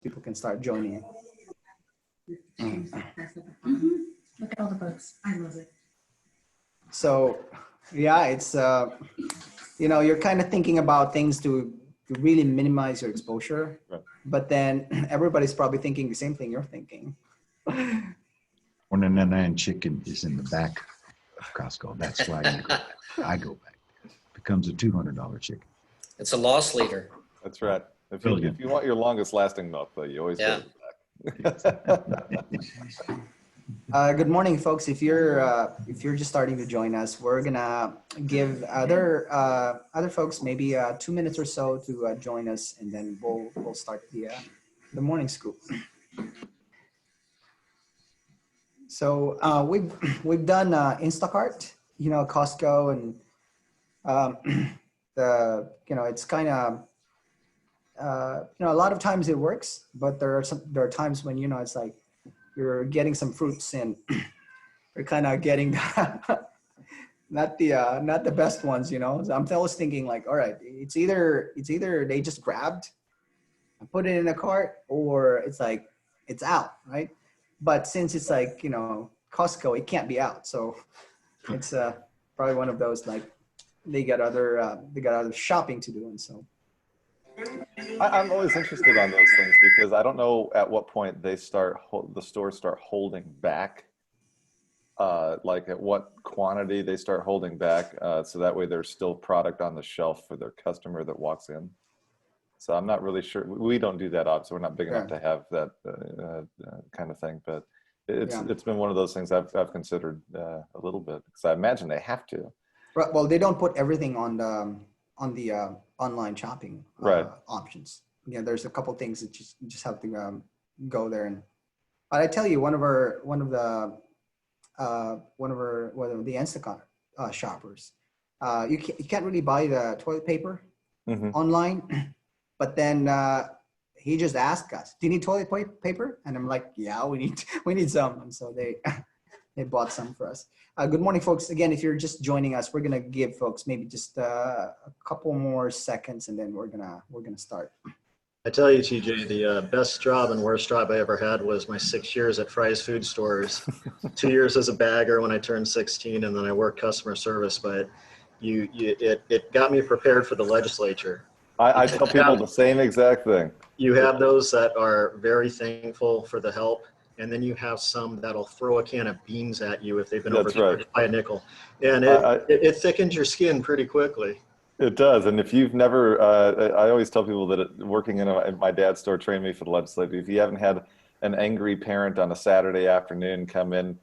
people can start joining. Look at all the books. I love it. So, yeah, it's, you're kind of thinking about things to really minimize your exposure, Right. but then everybody's probably thinking the same thing you're thinking. 199 chicken is in the back of Costco. That's why I go back there. Becomes a $200 chicken. It's a loss leader. That's right. If Brilliant. you want your longest lasting milk, though, you always Yeah. go to the back. Good morning, folks. If you're just starting to join us, we're gonna give other folks maybe 2 minutes or so to join us, and then we'll start the morning scoop. So we've done Instacart, Costco, and it's kind of a lot of times it works, but there are times when it's like you're getting some fruits and you're kind of getting not the best ones. So I'm always thinking like, all right, it's either they just grabbed and put it in a cart, or it's like it's out, right? But since it's like Costco, it can't be out, so it's probably one of those like they got other shopping to do, and so. I'm always interested on those things because I don't know at what point the stores start holding back, like at what quantity they start holding back, so that way there's still product on the shelf for their customer that walks in. So I'm not really sure. We don't do that, obviously. We're not big enough to have that kind of thing. But it's been one of those things I've considered a little bit, because I imagine they have to. Right. Well, they don't put everything on the online shopping options. There's a couple things that you just have to go there. But I tell you, one of the Instacart shoppers, you can't really buy the toilet paper online. But then he just asked us, "Do you need toilet paper?" And I'm like, "Yeah, we need some." And so they bought some for us. Good morning, folks. Again, if you're just joining us, we're gonna give folks maybe just a couple more seconds, and then we're gonna start. I tell you, TJ, the best job and worst job I ever had was my 6 years at Fry's Food Stores. 2 years as a bagger when I turned 16, and then I worked customer service. But it got me prepared for the legislature. I tell people the same exact thing. You have those that are very thankful for the help, and then you have some that'll throw a can of beans at you if they've been overcharged by a nickel. And it thickens your skin pretty quickly. It does. And if you've never, I always tell people that working in my dad's store trained me for the legislature. If you haven't had an angry parent on a Saturday afternoon come in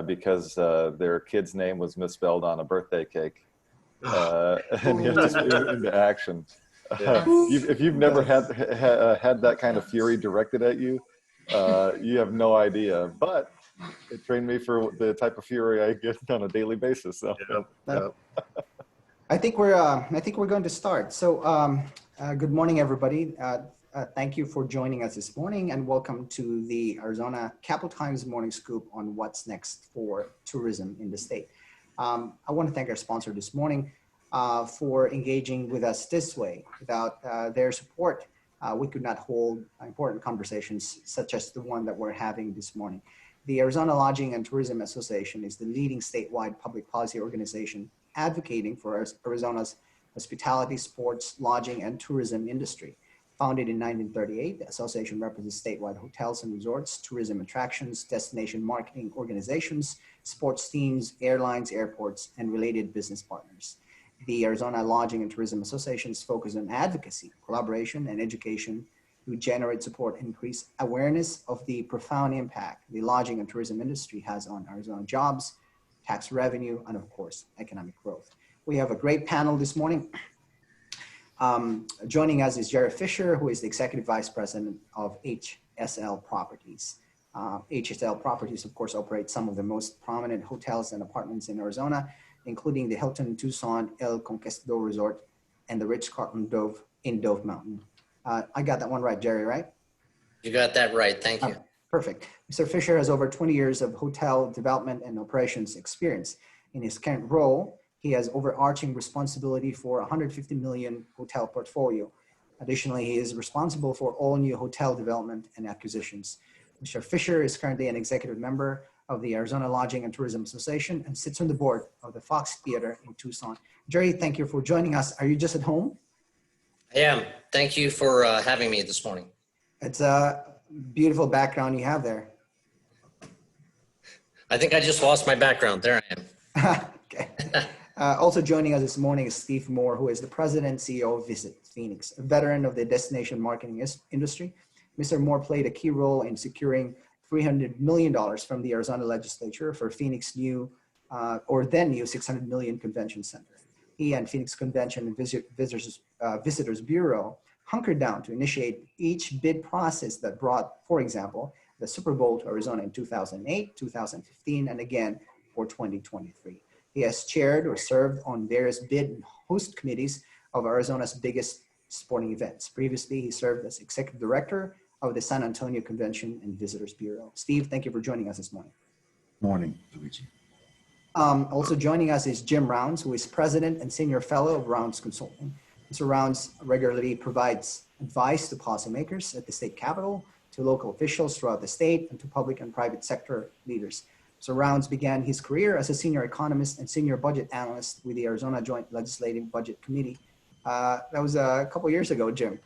because their kid's name was misspelled on a birthday cake, and you have to move into action. If you've never had that kind of fury directed at you, you have no idea. But it trained me for the type of fury I get on a daily basis. So. I think we're going to start. So good morning, everybody. Thank you for joining us this morning, and welcome to the Arizona Capital Times Morning Scoop on what's next for tourism in the state. I want to thank our sponsor this morning for engaging with us this way. Without their support, we could not hold important conversations such as the one that we're having this morning. The Arizona Lodging and Tourism Association is the leading statewide public policy organization advocating for Arizona's hospitality, sports, lodging, and tourism industry. Founded in 1938, the association represents statewide hotels and resorts, tourism attractions, destination marketing organizations, sports teams, airlines, airports, and related business partners. The Arizona Lodging and Tourism Association's focus on advocacy, collaboration, and education to generate support and increase awareness of the profound impact the lodging and tourism industry has on Arizona jobs, tax revenue, and of course, economic growth. We have a great panel this morning. Joining us is Jared Fisher, who is the Executive Vice President of HSL Properties. HSL Properties, of course, operates some of the most prominent hotels and apartments in Arizona, including the Hilton Tucson El Conquistador Resort and the Ritz-Carlton Dove in Dove Mountain. I got that one right, Jerry, right? You got that right. Thank you. Perfect. Mr. Fisher has over 20 years of hotel development and operations experience. In his current role, he has overarching responsibility for $150 million hotel portfolio, Additionally, he is responsible for all new hotel development and acquisitions. Mr. Fisher is currently an executive member of the Arizona Lodging and Tourism Association and sits on the board of the Fox Theater in Tucson. Jerry, thank you for joining us. Are you just at home? I am. Thank you for having me this morning. It's a beautiful background you have there. I think I just lost my background. There I am. Okay. Also joining us this morning is Steve Moore, who is the president and CEO of Visit Phoenix, a veteran of the destination marketing industry. Mr. Moore played a key role in securing $300 million from the Arizona legislature for Phoenix new $600 million convention center. He and Phoenix Convention and Visitors Bureau hunkered down to initiate each bid process that brought, for example, the Super Bowl to Arizona in 2008, 2015, and again for 2023. He has chaired or served on various bid and host committees of Arizona's biggest sporting events. Previously, he served as executive director of the San Antonio Convention and Visitors Bureau. Steve, thank you for joining us this morning. Morning, Luigi. Also joining us is Jim Rounds, who is president and senior fellow of Rounds Consulting. Mr. Rounds regularly provides advice to policymakers at the state capitol, to local officials throughout the state, and to public and private sector leaders. So Rounds began his career as a senior economist and senior budget analyst with the Arizona Joint Legislative Budget Committee. That was a couple years ago, Jim.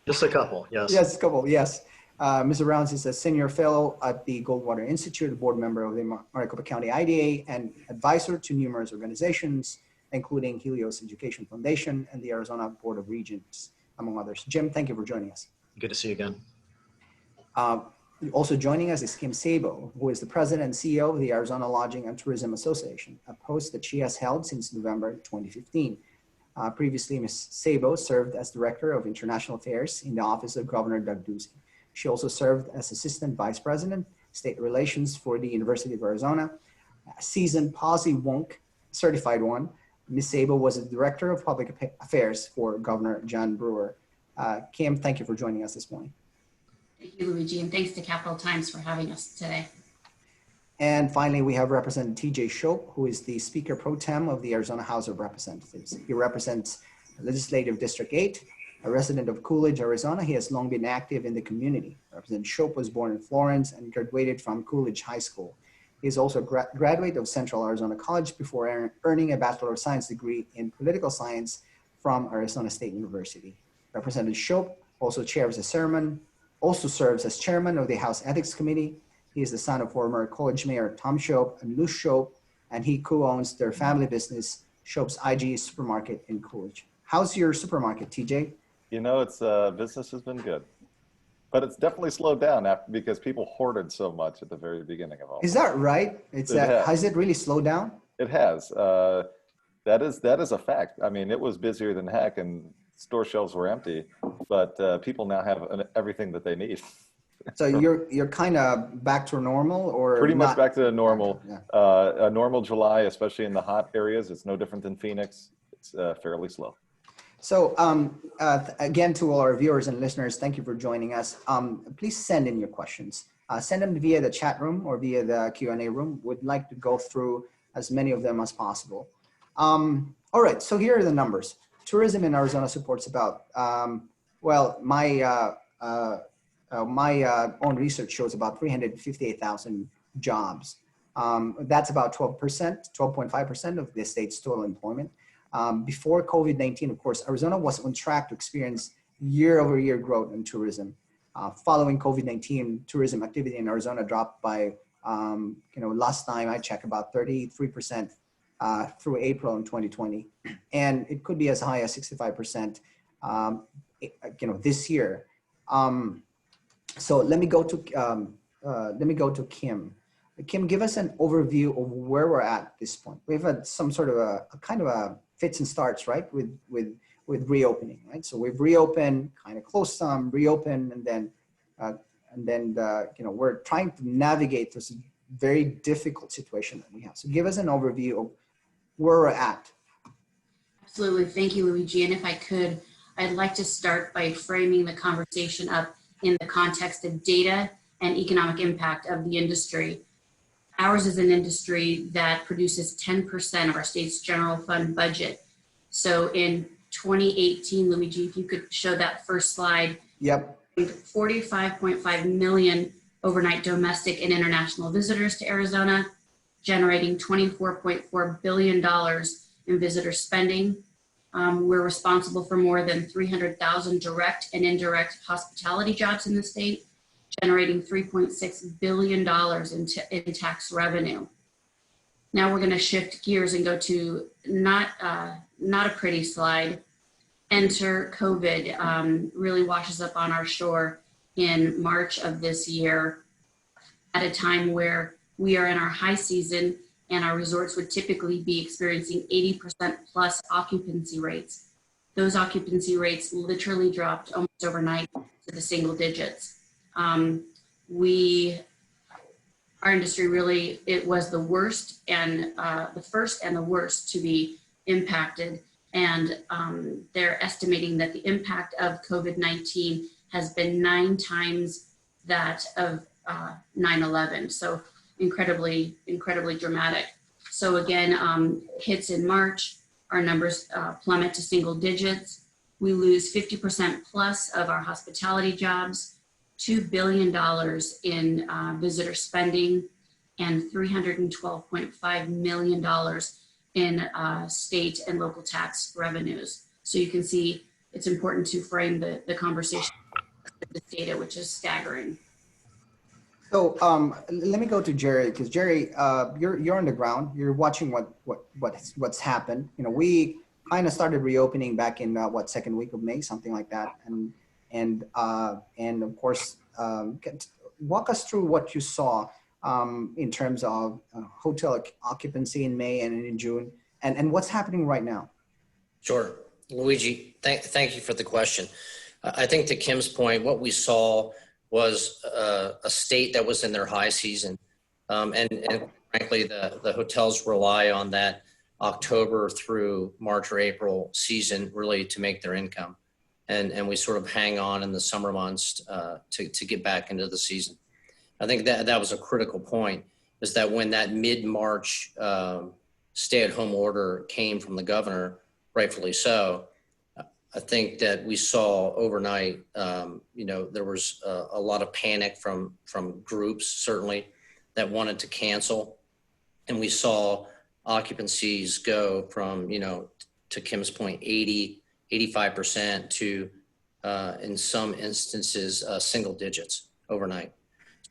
Just a couple, yes. Yes, a couple, yes. Mr. Rounds is a senior fellow at the Goldwater Institute, a board member of the Maricopa County IDA, and advisor to numerous organizations, including Helios Education Foundation and the Arizona Board of Regents, among others. Jim, thank you for joining us. Good to see you again. Also joining us is Kim Sabo, who is the president and CEO of the Arizona Lodging and Tourism Association, a post that she has held since November 2015. Previously, Ms. Sabo served as Director of International Affairs in the Office of Governor Doug Ducey. She also served as Assistant Vice President, State Relations for the University of Arizona. A seasoned policy wonk, certified one, Ms. Sabo was the Director of Public Affairs for Governor John Brewer. Kim, thank you for joining us this morning. Thank you, Luigi, and thanks to Capital Times for having us today. And finally, we have Representative T.J. Shope, who is the Speaker Pro Tem of the Arizona House of Representatives. He represents Legislative District 8, a resident of Coolidge, Arizona. He has long been active in the community. Representative Shope was born in Florence and graduated from Coolidge High School. He is also a graduate of Central Arizona College before earning a Bachelor of Science degree in Political Science from Arizona State University. Representative Shope also serves as chairman of the House Ethics Committee. He is the son of former College Mayor Tom Shope and Lou Shope, and he co-owns their family business, Shope's IG Supermarket in Coolidge. How's your supermarket, TJ? You know, it's business has been good, but it's definitely slowed down because people hoarded so much at the very beginning of all. Is that right? Has it really slowed down? It has. That is a fact. I mean, it was busier than heck, and store shelves were empty, but people now have everything that they need. So you're kind of back to normal, or pretty much back to normal. Yeah. A normal July, especially in the hot areas, it's no different than Phoenix. It's fairly slow. So again, to all our viewers and listeners, thank you for joining us. Please send in your questions. Send them via the chat room or via the Q&A room. We'd like to go through as many of them as possible. All right, so here are the numbers. Tourism in Arizona supports about, my own research shows about 358,000 jobs. That's about 12.5% of the state's total employment. Before COVID-19, of course, Arizona was on track to experience year-over-year growth in tourism. Following COVID-19, tourism activity in Arizona dropped by, last time I checked, about 33% through April in 2020, and it could be as high as 65%, this year. So let me go to Kim. Kim, give us an overview of where we're at this point. We've had some sort of a kind of a fits and starts, right? With reopening, right? So we've reopened, kind of closed some, reopened, and then we're trying to navigate this very difficult situation that we have. So give us an overview of where we're at. Absolutely, thank you, Luigi. And if I could, I'd like to start by framing the conversation up in the context of data and economic impact of the industry. Ours is an industry that produces 10% of our state's general fund budget. So in 2018, Luigi, if you could show that first slide, Yep. 45.5 million overnight domestic and international visitors to Arizona, generating $24.4 billion in visitor spending. We're responsible for more than 300,000 direct and indirect hospitality jobs in the state, generating $3.6 billion in tax revenue. Now we're going to shift gears and go to not a pretty slide. Enter COVID. Really washes up on our shore in March of this year at a time where we are in our high season and our resorts would typically be experiencing 80% plus occupancy rates. Those occupancy rates literally dropped almost overnight to the single digits. Our industry really, it was the worst and the first and the worst to be impacted. And they're estimating that the impact of COVID-19 has been 9 times that of 9/11. So incredibly, incredibly dramatic. So again, hits in March, our numbers plummet to single digits. We lose 50% plus of our hospitality jobs, $2 billion in visitor spending, and $312.5 million in state and local tax revenues. So you can see it's important to frame the conversation with this data, which is staggering. So let me go to Jerry, because Jerry, you're on the ground. You're watching what's happened. You know, we kind of started reopening back in second week of May, something like that, and of course, walk us through what you saw in terms of hotel occupancy in May and in June, and what's happening right now. Sure. Luigi, thank you for the question. I think to Kim's point, what we saw was a state that was in their high season. And frankly, the hotels rely on that October through March or April season really to make their income. And we sort of hang on in the summer months to get back into the season. I think that was a critical point, is that when that mid-March stay-at-home order came from the governor, rightfully so, I think that we saw overnight, there was a lot of panic from groups, certainly, that wanted to cancel. And we saw occupancies go from, to Kim's point, 80, 85% to, in some instances, single digits overnight.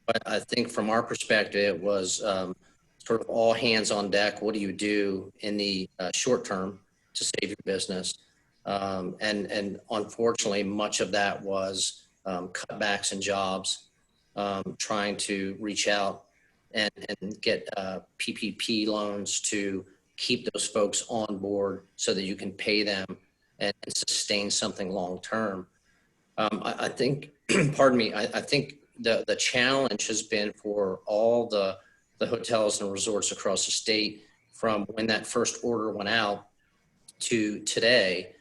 But I think from our perspective, it was sort of all hands on deck. What do you do in the short term to save your business? And unfortunately, much of that was cutbacks in jobs, trying to reach out and get PPP loans to keep those folks on board so that you can pay them and sustain something long term. I think, pardon me, I think the challenge has been for all the hotels and resorts across the state, from when that first order went out to today.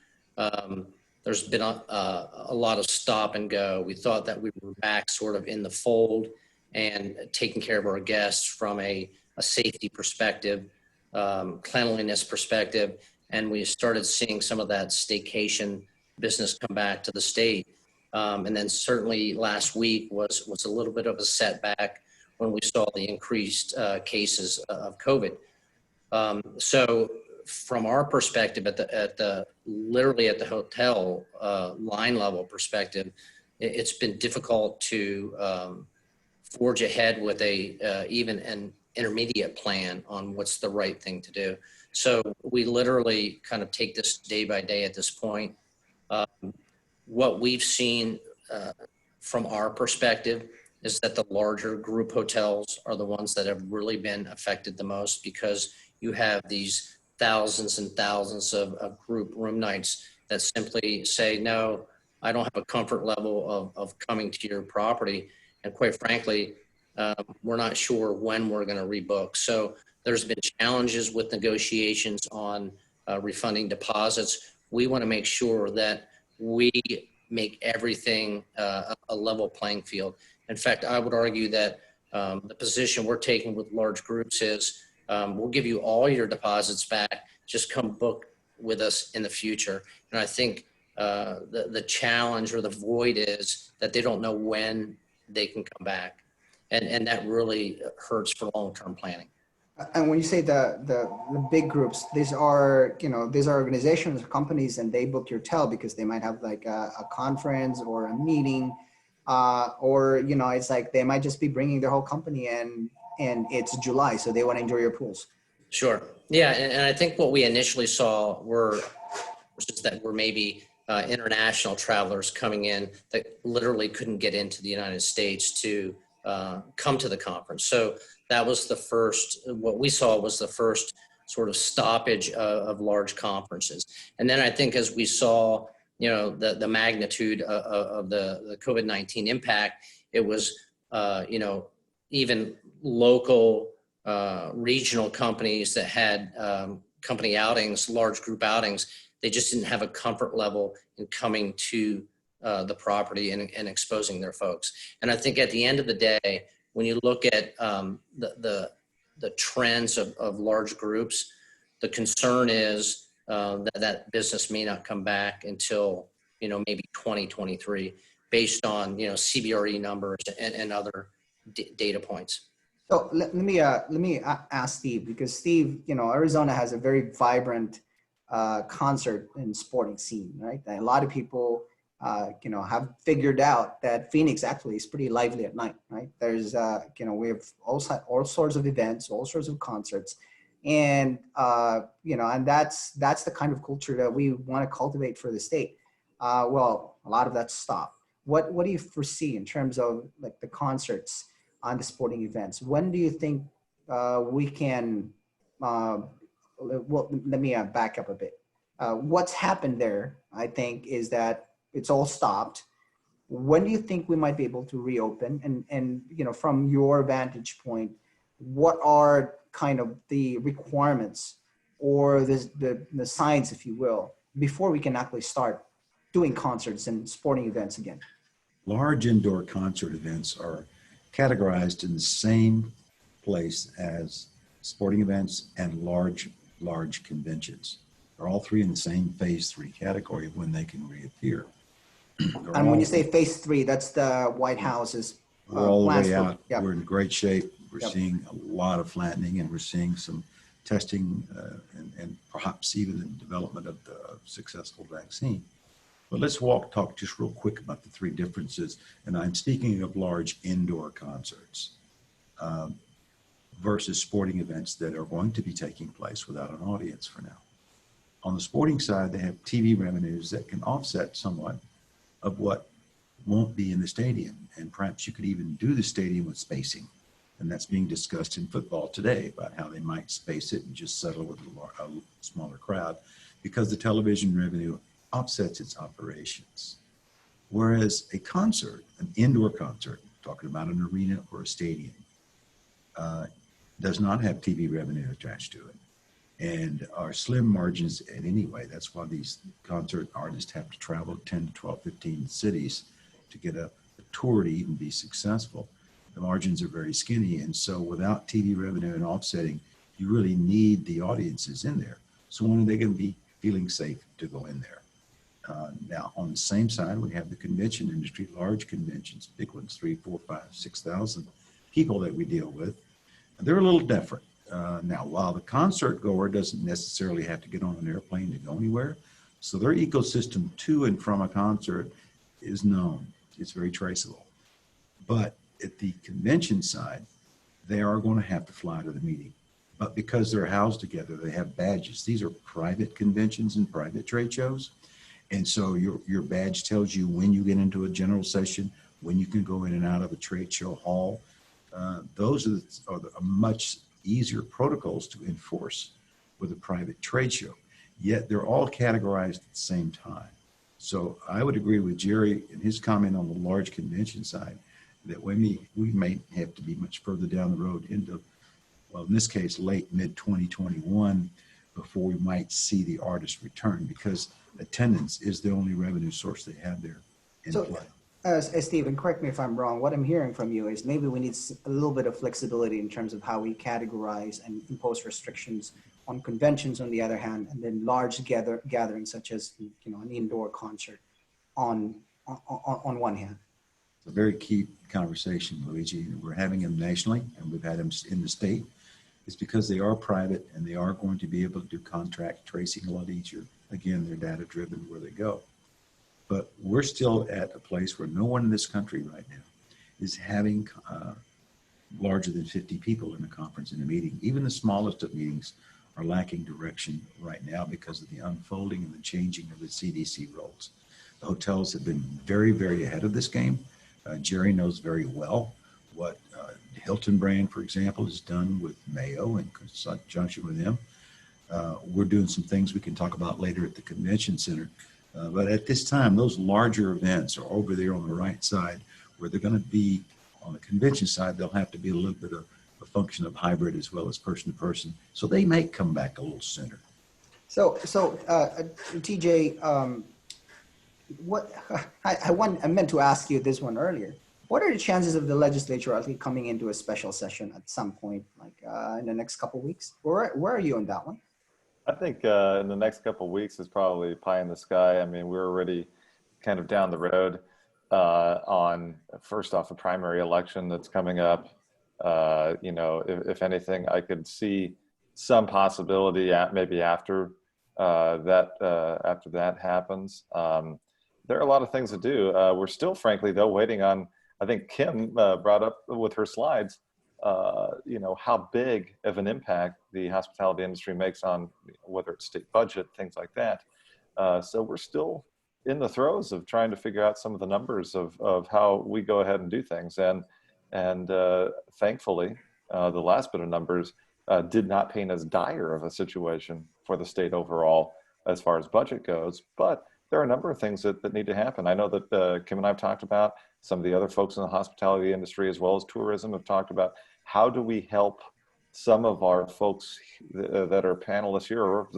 There's been a lot of stop and go. We thought that we were back sort of in the fold and taking care of our guests from a safety perspective, cleanliness perspective, and we started seeing some of that staycation business come back to the state. And then certainly last week was a little bit of a setback when we saw the increased cases of COVID. So from our perspective, literally at the hotel line level perspective, it's been difficult to forge ahead with even an intermediate plan on what's the right thing to do. So we literally kind of take this day by day at this point. What we've seen from our perspective is that the larger group hotels are the ones that have really been affected the most, because you have these thousands and thousands of group room nights that simply say, no, I don't have a comfort level of coming to your property. And quite frankly, we're not sure when we're going to rebook. So there's been challenges with negotiations on refunding deposits. We want to make sure that we make everything a level playing field. In fact, I would argue that the position we're taking with large groups is we'll give you all your deposits back. Just come book with us in the future. And I think the challenge or the void is that they don't know when they can come back. And that really hurts for long-term planning. And when you say the big groups, these are, these are organizations, companies, and they book your hotel because they might have like a conference or a meeting, or, it's like they might just be bringing their whole company and it's July, so they want to enjoy your pools. Sure. Yeah. And I think what we initially saw were just that were maybe international travelers coming in that literally couldn't get into the United States to come to the conference. So that was the first, what we saw was the first sort of stoppage of large conferences. And then I think as we saw, the magnitude of the COVID-19 impact, it was, even local regional companies that had company outings, large group outings, they just didn't have a comfort level in coming to the property and exposing their folks. And I think at the end of the day, when you look at the trends of large groups, the concern is that business may not come back until, maybe 2023 based on, CBRE numbers and other data points. So let me ask Steve, because Steve, Arizona has a very vibrant concert and sporting scene, right? And a lot of people, have figured out that Phoenix actually is pretty lively at night, right? There's, we have all sorts of events, all sorts of concerts, and and that's the kind of culture that we want to cultivate for the state. Well, a lot of that stopped. What do you foresee in terms of like the concerts on the sporting events? When do you think we can? Well, let me back up a bit. What's happened there, I think, is that it's all stopped. When do you think we might be able to reopen? And from your vantage point, what are kind of the requirements or the signs, if you will, before we can actually start doing concerts and sporting events again? Large indoor concert events are categorized in the same place as sporting events and large conventions. They're all three in the same phase 3 category of when they can reappear. And when you say phase 3, that's the White House's all the way for, out. yeah. We're in great shape. We're Yep. seeing a lot of flattening, and we're seeing some testing and perhaps even the development of the successful vaccine. But let's talk just real quick about the three differences. And I'm speaking of large indoor concerts versus sporting events that are going to be taking place without an audience for now. On the sporting side, they have TV revenues that can offset somewhat of what won't be in the stadium. And perhaps you could even do the stadium with spacing. And that's being discussed in football today about how they might space it and just settle with a smaller crowd, because the television revenue offsets its operations. Whereas a concert, an indoor concert, talking about an arena or a stadium, does not have TV revenue attached to it, and are slim margins in any way. That's why these concert artists have to travel 10 to 12, 15 cities to get a tour to even be successful. The margins are very skinny, and so without TV revenue and offsetting, you really need the audiences in there. So when are they going to be feeling safe to go in there? Now, on the same side, we have the convention industry, large conventions, big ones, 3, 4, 5, 6,000 people that we deal with. They're a little different. Now, while the concert goer doesn't necessarily have to get on an airplane to go anywhere, so their ecosystem to and from a concert is known. It's very traceable. But at the convention side, they are going to have to fly to the meeting. But because they're housed together, they have badges. These are private conventions and private trade shows. And so your badge tells you when you get into a general session, when you can go in and out of a trade show hall. Those are much easier protocols to enforce with a private trade show. Yet they're all categorized at the same time. So I would agree with Jerry in his comment on the large convention side that we may have to be much further down the road into, well, in this case, late mid-2021 before we might see the artist return, because attendance is the only revenue source they have there in play. Steve, and correct me if I'm wrong, what I'm hearing from you is maybe we need a little bit of flexibility in terms of how we categorize and impose restrictions on conventions on the other hand, and then large gatherings such as, you know, an indoor concert on, on one hand. It's a very key conversation, Luigi. We're having them nationally, and we've had them in the state. It's because they are private and they are going to be able to do contact tracing a lot easier. Again, they're data driven where they go. But we're still at a place where no one in this country right now is having larger than 50 people in a conference, in a meeting. Even the smallest of meetings are lacking direction right now because of the unfolding and the changing of the CDC roles. The hotels have been very, very ahead of this game. Jerry knows very well what the Hilton brand, for example, has done with Mayo in conjunction with them. We're doing some things we can talk about later at the convention center. But at this time, those larger events are over there on the right side where they're going to be on the convention side. They'll have to be a little bit of a function of hybrid as well as person to person. So they may come back a little sooner. So TJ, what I meant to ask you this one earlier. What are the chances of the legislature actually coming into a special session at some point, like in the next couple of weeks? Where are you on that one? I think in the next couple of weeks is probably pie in the sky. I mean, we're already kind of down the road on, first off, a primary election that's coming up. You know, if anything, I could see some possibility maybe after that happens. There are a lot of things to do. We're still, frankly, though, waiting on, I think Kim brought up with her slides, you know, how big of an impact the hospitality industry makes on whether it's state budget, things like that. So we're still in the throes of trying to figure out some of the numbers of how we go ahead and do things. And thankfully, the last bit of numbers did not paint as dire of a situation for the state overall as far as budget goes, but there are a number of things that need to happen. I know that Kim and I have talked about, some of the other folks in the hospitality industry as well as tourism have talked about, how do we help some of our folks that are panelists here or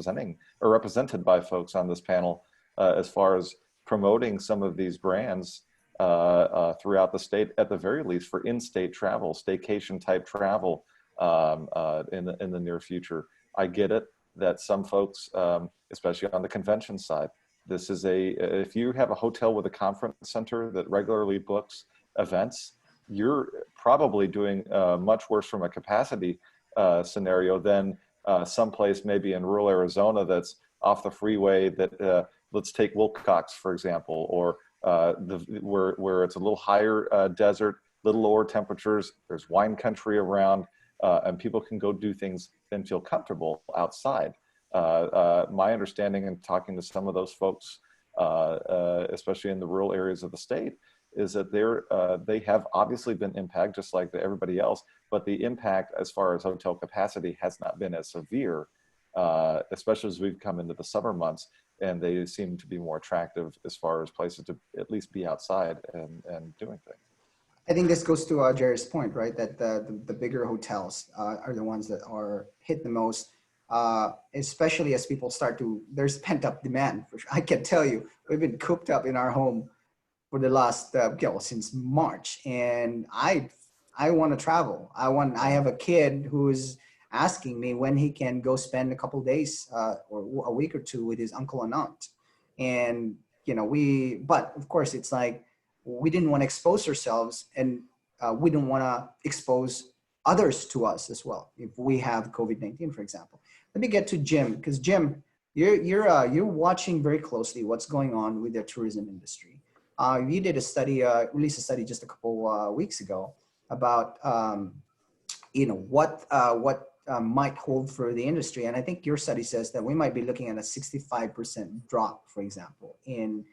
represented by folks on this panel as far as promoting some of these brands throughout the state, at the very least for in-state travel, staycation type travel in the near future. I get it that some folks, especially on the convention side, this is if you have a hotel with a conference center that regularly books events, you're probably doing much worse from a capacity scenario than someplace maybe in rural Arizona that's off the freeway that, let's take Wilcox, for example, or where it's a little higher desert, little lower temperatures, there's wine country around, and people can go do things and feel comfortable outside. My understanding in talking to some of those folks, especially in the rural areas of the state, is that they have obviously been impacted just like everybody else, but the impact as far as hotel capacity has not been as severe, especially as we've come into the summer months, and they seem to be more attractive as far as places to at least be outside and doing things. I think this goes to Jerry's point, right? That the bigger hotels are the ones that are hit the most. Especially as people there's pent up demand. I can tell you, we've been cooped up in our home for the last, since March, and I want to travel. I have a kid who's asking me when he can go spend a couple days or a week or two with his uncle and aunt. And, you know, but of course it's like, we didn't want to expose ourselves, and we don't want to expose others to us as well if we have COVID-19, for example. Let me get to Jim, because Jim, you're watching very closely what's going on with the tourism industry. You did released a study just a couple weeks ago about you know what might hold for the industry, and I think your study says that we might be looking at a 65% drop, for example, in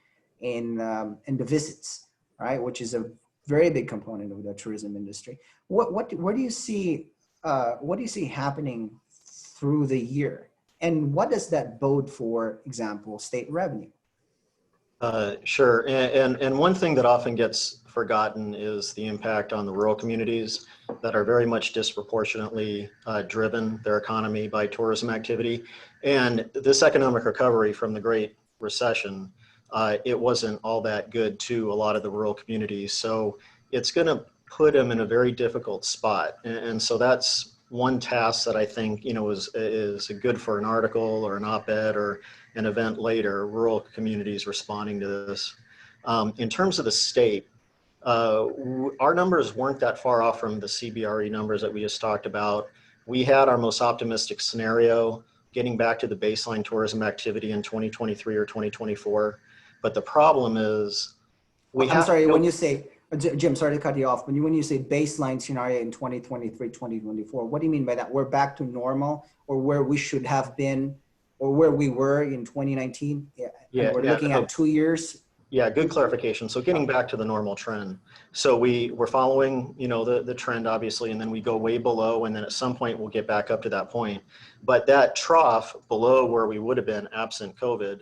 the visits, right, which is a very big component of the tourism industry. What do you see happening through the year, and what does that bode for example, state revenue? Sure. And one thing that often gets forgotten is the impact on the rural communities that are very much disproportionately driven, their economy, by tourism activity. And this economic recovery from the Great Recession it wasn't all that good to a lot of the rural communities. So it's going to put them in a very difficult spot. And so that's one task that I think, is good for an article or an op-ed or an event later, rural communities responding to this. In terms of the state, our numbers weren't that far off from the CBRE numbers that we just talked about. We had our most optimistic scenario getting back to the baseline tourism activity in 2023 or 2024. But the problem is I'm sorry, when you say, Jim, sorry to cut you off. When you say baseline scenario in 2023, 2024, what do you mean by that? We're back to normal, or where we should have been, or where we were in 2019? Yeah, we're looking at 2 years. Yeah, good clarification. So getting back to the normal trend. So we're following, the trend obviously, and then we go way below, and then at some point we'll get back up to that point. But that trough below where we would have been absent COVID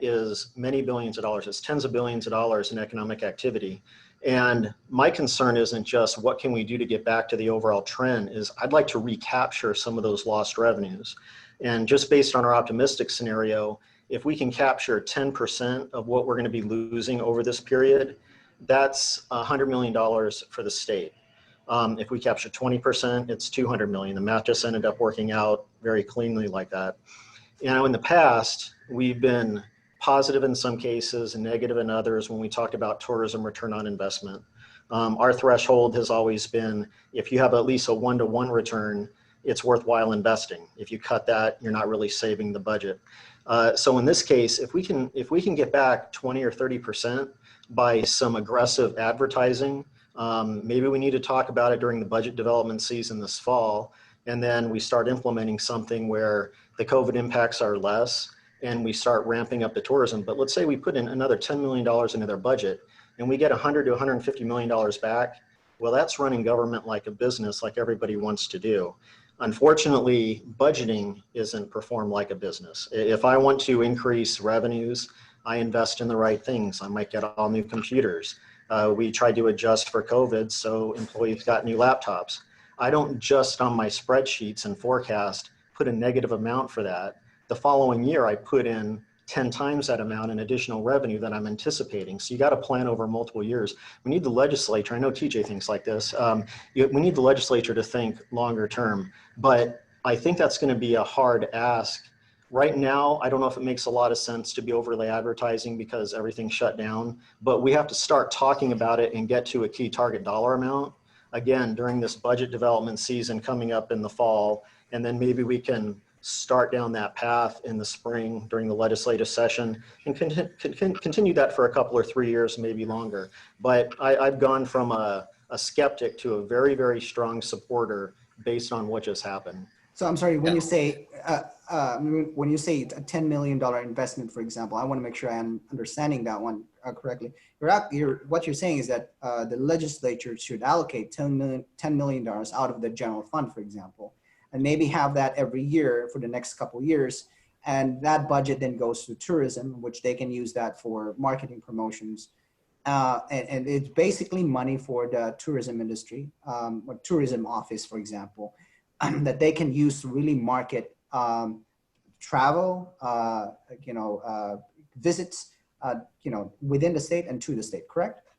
is many billions of dollars. It's tens of billions of dollars in economic activity. And my concern isn't just what can we do to get back to the overall trend, is I'd like to recapture some of those lost revenues. And just based on our optimistic scenario, if we can capture 10% of what we're going to be losing over this period, that's $100 million for the state. If we capture 20%, it's 200 million. The math just ended up working out very cleanly like that. In the past, we've been positive in some cases and negative in others when we talked about tourism return on investment. Our threshold has always been, if you have at least a 1-to-1 return, it's worthwhile investing. If you cut that, you're not really saving the budget. So in this case, if we can get back 20 or 30% by some aggressive advertising, maybe we need to talk about it during the budget development season this fall, and then we start implementing something where the COVID impacts are less and we start ramping up the tourism. But let's say we put in another $10 million into their budget and we get $100 to $150 million back. Well, that's running government like a business, like everybody wants to do. Unfortunately, budgeting isn't performed like a business. If I want to increase revenues, I invest in the right things. I might get all new computers. We tried to adjust for COVID, so employees got new laptops. I don't just on my spreadsheets and forecast put a negative amount for that. The following year, I put in 10 times that amount in additional revenue that I'm anticipating. So you got to plan over multiple years. We need the legislature, I know TJ thinks like this, we need the legislature to think longer term, but I think that's going to be a hard ask. Right now, I don't know if it makes a lot of sense to be overly advertising because everything's shut down, but we have to start talking about it and get to a key target dollar amount, again, during this budget development season coming up in the fall, and then maybe we can start down that path in the spring during the legislative session and continue that for a couple or 3 years, maybe longer. But I've gone from a skeptic to a very, very strong supporter based on what just happened. So I'm sorry, when you say a $10 million investment, for example, I want to make sure I'm understanding that one correctly. What you're saying is that the legislature should allocate $10 million out of the general fund, for example, and maybe have that every year for the next couple of years. And that budget then goes to tourism, which they can use that for marketing promotions. And it's basically money for the tourism industry, or tourism office, for example, that they can use to really market travel, visits, within the state and to the state, correct?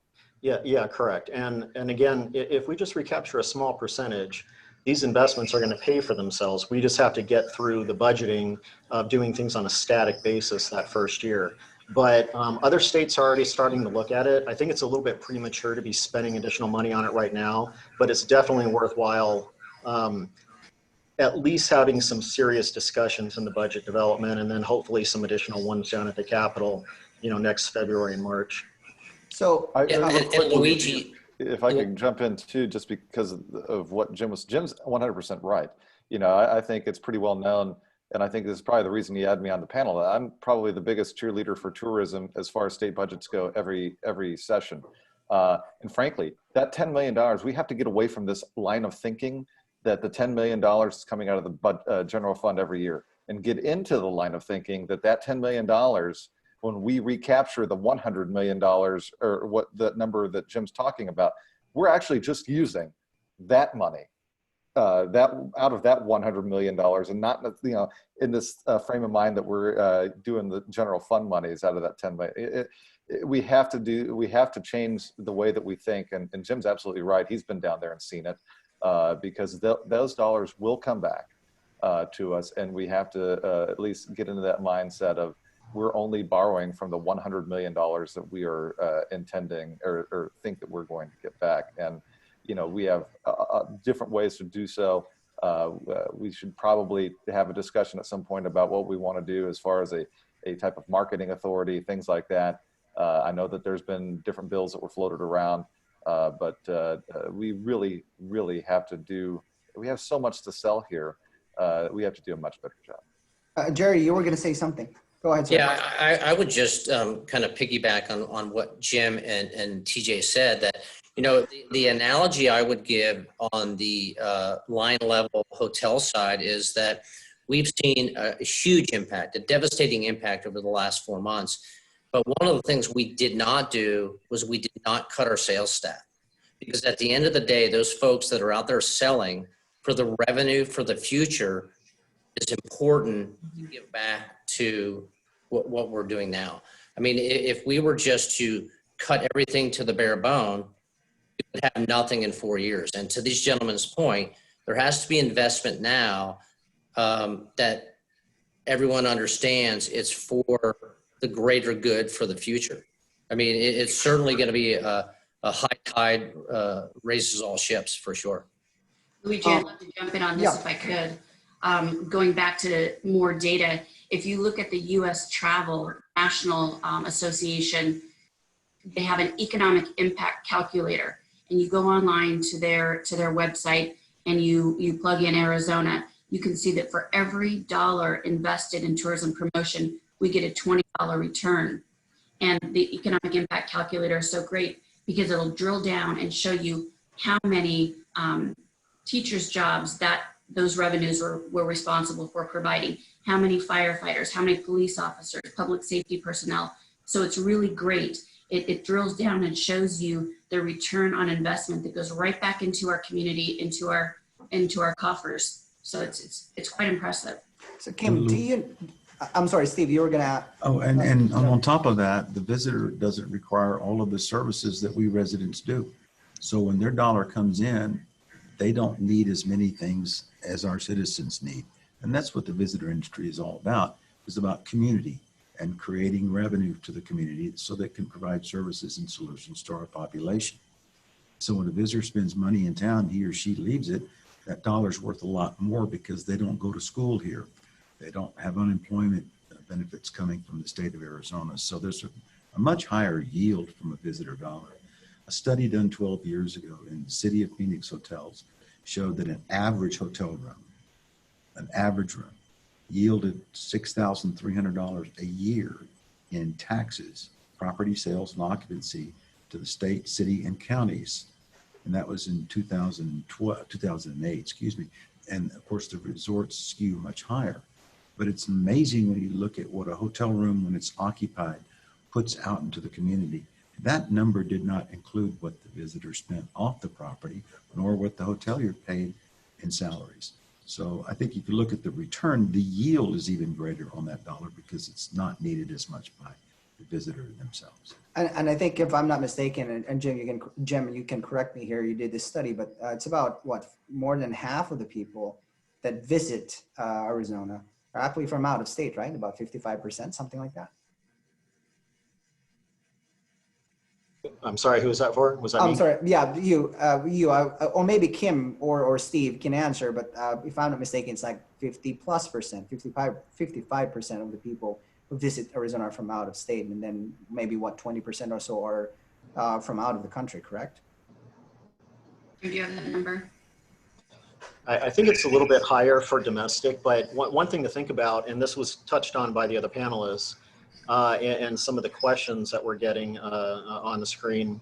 Yeah, correct. And again, if we just recapture a small percentage, these investments are going to pay for themselves. We just have to get through the budgeting of doing things on a static basis that first year. But other states are already starting to look at it. I think it's a little bit premature to be spending additional money on it right now, but it's definitely worthwhile at least having some serious discussions in the budget development, and then hopefully some additional ones down at the Capitol, next February and March. So and Luigi, if I could jump in too, just because of what Jim's 100% right. I think it's pretty well known, and I think this is probably the reason he had me on the panel. I'm probably the biggest cheerleader for tourism as far as state budgets go every session. And frankly, that $10 million, we have to get away from this line of thinking that the $10 million is coming out of the general fund every year, and get into the line of thinking that $10 million, when we recapture the $100 million, or what the number that Jim's talking about, we're actually just using that money that out of that $100 million, and not, you know, in this frame of mind that we're doing the general fund monies out of that 10 million. We have to change the way that we think. And Jim's absolutely right. He's been down there and seen it, because those dollars will come back to us. And we have to at least get into that mindset of, we're only borrowing from the $100 million that we are intending or think that we're going to get back. And, you know, we have different ways to do so. We should probably have a discussion at some point about what we want to do as far as a type of marketing authority, things like that. I know that there's been different bills that were floated around, but we really, really have to do, we have so much to sell here. We have to do a much better job. Jerry, you were going to say something. Go ahead, sir. Yeah, I would just kind of piggyback on what Jim and TJ said, that, you know, the analogy I would give on the line level hotel side is that we've seen a huge impact, a devastating impact over the last 4 months. But one of the things we did not do was we did not cut our sales staff, because at the end of the day, those folks that are out there selling for the revenue for the future is important to give back to what we're doing now. I mean, if we were just to cut everything to the bare bone, we would have nothing in 4 years. And to these gentlemen's point, there has to be investment now that everyone understands it's for the greater good for the future. I mean, it's certainly going to be a high tide raises all ships, for sure. Luigi, I'd love to jump in on this if I could. Going back to more data, if you look at the U.S. Travel National Association, they have an economic impact calculator, and you go online to their website and you plug in Arizona. You can see that for every dollar invested in tourism promotion, we get a $20 return. And the economic impact calculator is so great because it'll drill down and show you how many teachers' jobs that those revenues were responsible for providing, how many firefighters, how many police officers, public safety personnel. So it's really great. It drills down and shows you the return on investment that goes right back into our community, into our coffers. So it's quite impressive. So Kim, I'm sorry, Steve, you were going to. Oh, and on top of that, the visitor doesn't require all of the services that we residents do. So when their dollar comes in, they don't need as many things as our citizens need. And that's what the visitor industry is all about. It's about community and creating revenue to the community so they can provide services and solutions to our population. So when a visitor spends money in town, he or she leaves it, that dollar's worth a lot more because they don't go to school here. They don't have unemployment benefits coming from the state of Arizona. So there's a much higher yield from a visitor dollar. A study done 12 years ago in the city of Phoenix hotels showed that an average hotel room, yielded $6,300 a year in taxes, property sales, and occupancy to the state, city, and counties. And that was in 2008, excuse me. And of course, the resorts skew much higher. But it's amazing when you look at what a hotel room, when it's occupied, puts out into the community. That number did not include what the visitor spent off the property, nor what the hotelier paid in salaries. So I think if you look at the return, the yield is even greater on that dollar because it's not needed as much by the visitor themselves. And I think, if I'm not mistaken, and Jim, you can correct me here, you did this study, but it's about more than half of the people that visit Arizona are actually from out of state, right? About 55%, something like that. I'm sorry, who was that for? Was that me? I'm sorry. Yeah, you, or maybe Kim or Steve can answer. But if I'm not mistaken, it's like 50+%, 55% of the people who visit Arizona are from out of state, and then maybe 20% or so are from out of the country. Correct? Do you have that number? I think it's a little bit higher for domestic, but one thing to think about, and this was touched on by the other panelists, and some of the questions that we're getting on the screen,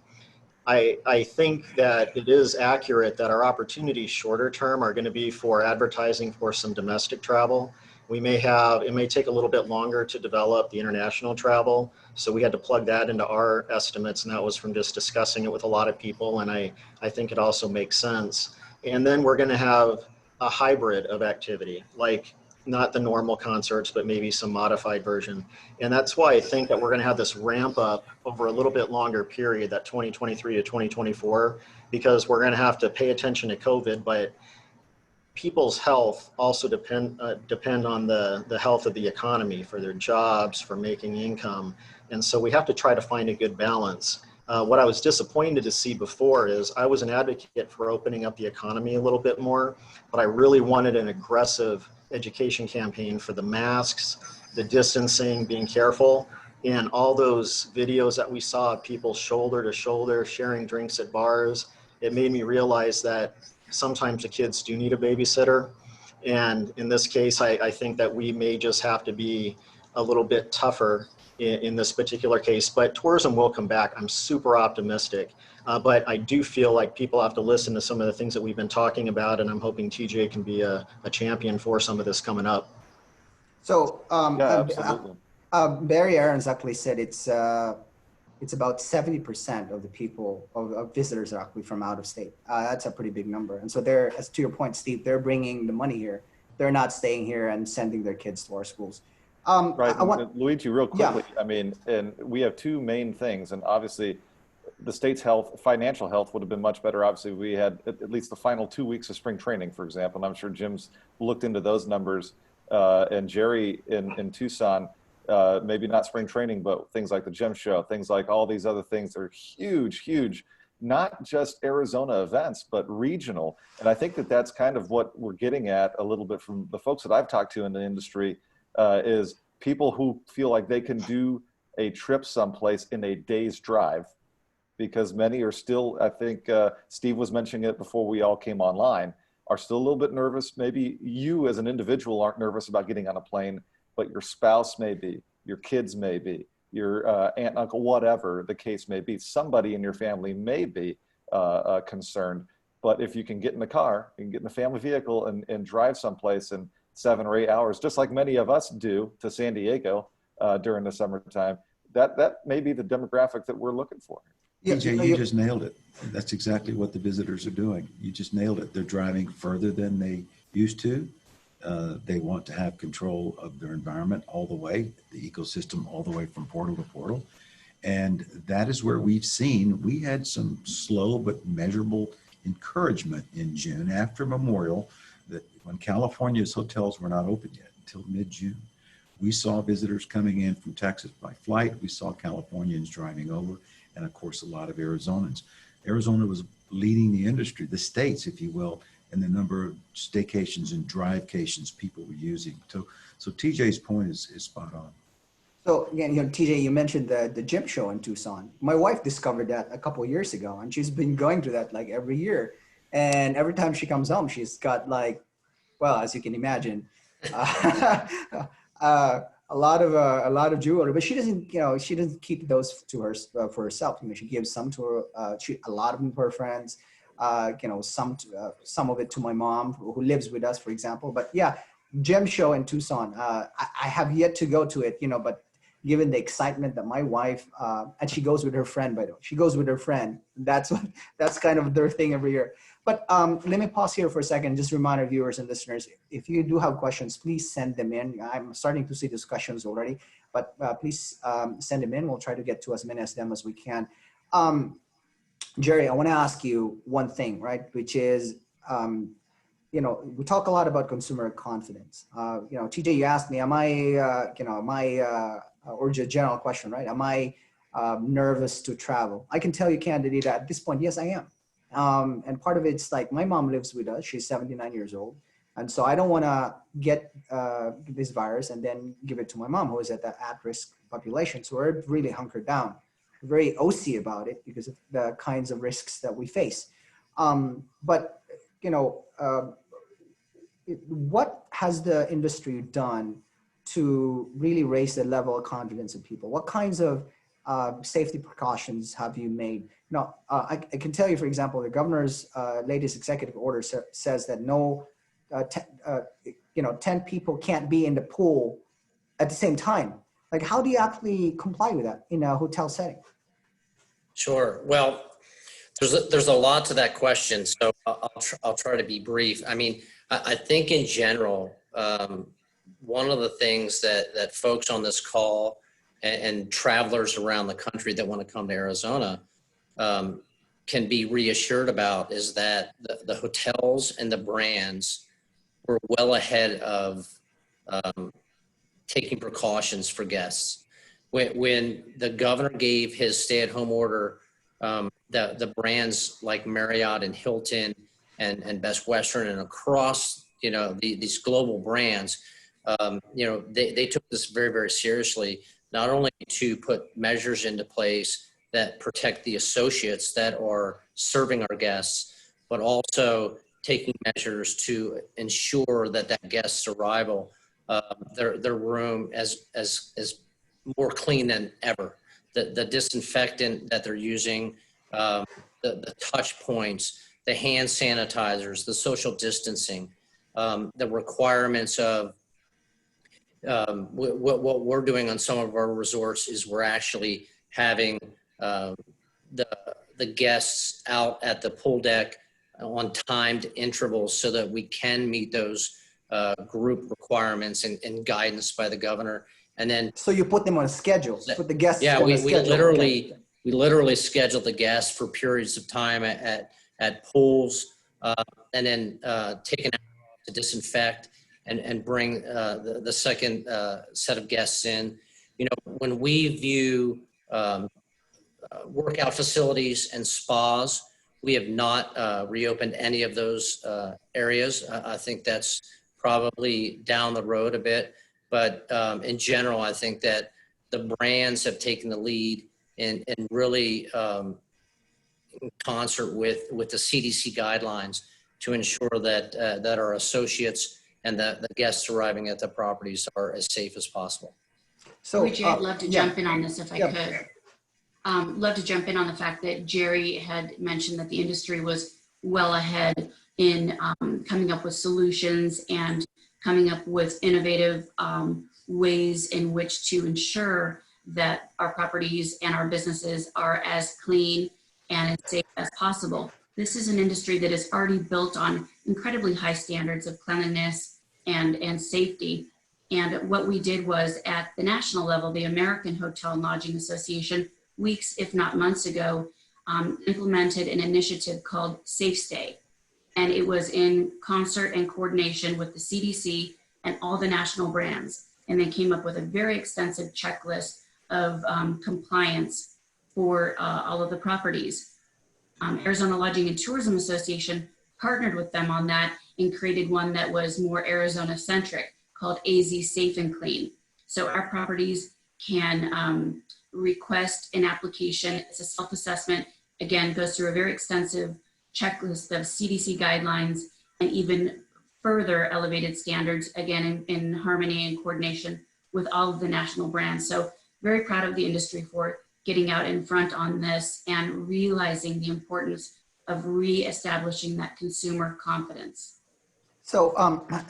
I think that it is accurate that our opportunities shorter term are going to be for advertising for some domestic travel. It may take a little bit longer to develop the international travel. So we had to plug that into our estimates, and that was from just discussing it with a lot of people. And I think it also makes sense. And then we're going to have a hybrid of activity, like not the normal concerts, but maybe some modified version. And that's why I think that we're going to have this ramp up over a little bit longer period, that 2023 to 2024, because we're going to have to pay attention to COVID, but people's health also depend on the health of the economy, for their jobs, for making income. And so we have to try to find a good balance. What I was disappointed to see before is I was an advocate for opening up the economy a little bit more, but I really wanted an aggressive education campaign for the masks, the distancing, being careful, and all those videos that we saw of people shoulder to shoulder sharing drinks at bars. It made me realize that sometimes the kids do need a babysitter. And in this case, I think that we may just have to be a little bit tougher in this particular case, but tourism will come back. I'm super optimistic, but I do feel like people have to listen to some of the things that we've been talking about, and I'm hoping TJ can be a champion for some of this coming up. So Yeah, absolutely. Barry Aaron's actually said it's about 70% of the people of visitors are actually from out of state. That's a pretty big number. And so they're, as to your point, Steve, they're bringing the money here. They're not staying here and sending their kids to our schools. Right, Luigi, real quickly, Yeah. I mean, and we have two main things, and obviously the state's health, financial health would have been much better. Obviously, we had at least the final 2 weeks of spring training, for example, and I'm sure Jim's looked into those numbers, and Jerry in Tucson, maybe not spring training, but things like the gym show, things like all these other things that are huge, not just Arizona events, but regional. And I think that that's kind of what we're getting at a little bit from the folks that I've talked to in the industry, is people who feel like they can do a trip someplace in a day's drive, because many are still, I think Steve was mentioning it before we all came online, are still a little bit nervous. Maybe you as an individual aren't nervous about getting on a plane, but your spouse may be, your kids may be, your aunt, uncle, whatever the case may be. Somebody in your family may be concerned. But if you can get in the car, you can get in the family vehicle and drive someplace in 7 or 8 hours, just like many of us do, to San Diego during the summertime, that may be the demographic that we're looking for. TJ, you just nailed it. That's exactly what the visitors are doing. You just nailed it. They're driving further than they used to. They want to have control of their environment all the way, the ecosystem all the way from portal to portal. And that is where we had some slow but measurable encouragement in June after Memorial, that when California's hotels were not open yet until mid-June, we saw visitors coming in from Texas by flight. We saw Californians driving over, and of course, a lot of Arizonans. Arizona was leading the industry, the states, if you will, and the number of staycations and drivecations people were using. So TJ's point is spot on. So again, TJ, you mentioned the gym show in Tucson. My wife discovered that a couple of years ago, and she's been going to that like every year. And every time she comes home, she's got like, well, as you can imagine, a lot of jewelry. But she doesn't keep those to her for herself. She gives some to her, a lot of them to her friends. Some of it to my mom who lives with us, for example. But yeah, gem show in Tucson. I have yet to go to it, but given the excitement that my wife, and she goes with her friend, by the way, she goes with her friend. That's kind of their thing every year. But let me pause here for a second. Just remind our viewers and listeners, if you do have questions, please send them in. I'm starting to see discussions already, but please send them in. We'll try to get to as many of them as we can. Jerry, I want to ask you one thing, right? Which is, we talk a lot about consumer confidence. TJ, you asked me, or just general question, right? Am I nervous to travel? I can tell you candidly that at this point, yes, I am. And part of it's like my mom lives with us. She's 79 years old. And so I don't want to get this virus and then give it to my mom, who is at the at-risk population. So we're really hunkered down. We're very OC about it because of the kinds of risks that we face. But what has the industry done to really raise the level of confidence of people? What kinds of safety precautions have you made? I can tell you, for example, the governor's latest executive order says that 10 people can't be in the pool at the same time. Like, how do you actually comply with that in a hotel setting? Sure. Well, There's a lot to that question, so I'll try to be brief. I mean, I think in general, one of the things that folks on this call and travelers around the country that want to come to Arizona can be reassured about is that the hotels and the brands were well ahead of taking precautions for guests. When the governor gave his stay-at-home order, the brands like Marriott and Hilton and Best Western and across, these global brands, they took this very, very seriously, not only to put measures into place that protect the associates that are serving our guests, but also taking measures to ensure that guest's arrival, their room as more clean than ever. The disinfectant that they're using, the touch points, the hand sanitizers, the social distancing, the requirements of what we're doing on some of our resorts is we're actually having the guests out at the pool deck on timed intervals so that we can meet those group requirements and guidance by the governor. And then, So you put them on a schedule, put the guests yeah, on we a schedule. literally schedule the guests for periods of time at pools, and then taken out to disinfect and bring the second set of guests in. When we view workout facilities and spas, we have not reopened any of those areas. I think that's probably down the road a bit. But in general, I think that the brands have taken the lead in really in concert with the CDC guidelines to ensure that our associates and the guests arriving at the properties are as safe as possible. So Luigi, I'd love to jump in on this if I Yeah. could. Love to jump in on the fact that Jerry had mentioned that the industry was well ahead in coming up with solutions and coming up with innovative ways in which to ensure that our properties and our businesses are as clean and as safe as possible. This is an industry that is already built on incredibly high standards of cleanliness and safety. And what we did was at the national level, the American Hotel and Lodging Association, weeks, if not months ago, implemented an initiative called Safe Stay. And it was in concert and coordination with the CDC and all the national brands. And they came up with a very extensive checklist of compliance for all of the properties. Arizona Lodging and Tourism Association partnered with them on that and created one that was more Arizona centric called AZ Safe and Clean. So our properties can request an application. It's a self-assessment. Again, goes through a very extensive checklist of CDC guidelines and even further elevated standards, again, in harmony and coordination with all of the national brands. So very proud of the industry for getting out in front on this and realizing the importance of reestablishing that consumer confidence. So,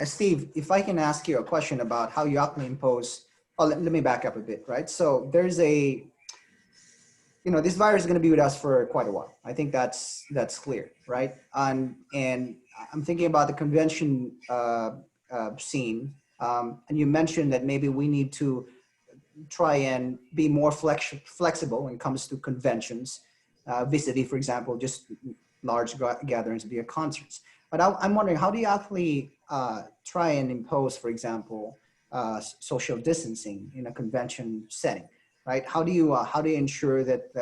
Steve, if I can ask you a question about how you actually impose, let me back up a bit, right? So there's this virus is going to be with us for quite a while. I think that's clear, right? And I'm thinking about the convention scene, and you mentioned that maybe we need to try and be more flexible when it comes to conventions, vis-a-vis, for example, just large gatherings via concerts. But I'm wondering, how do you actually try and impose, for example, social distancing in a convention setting, right? How do you ensure that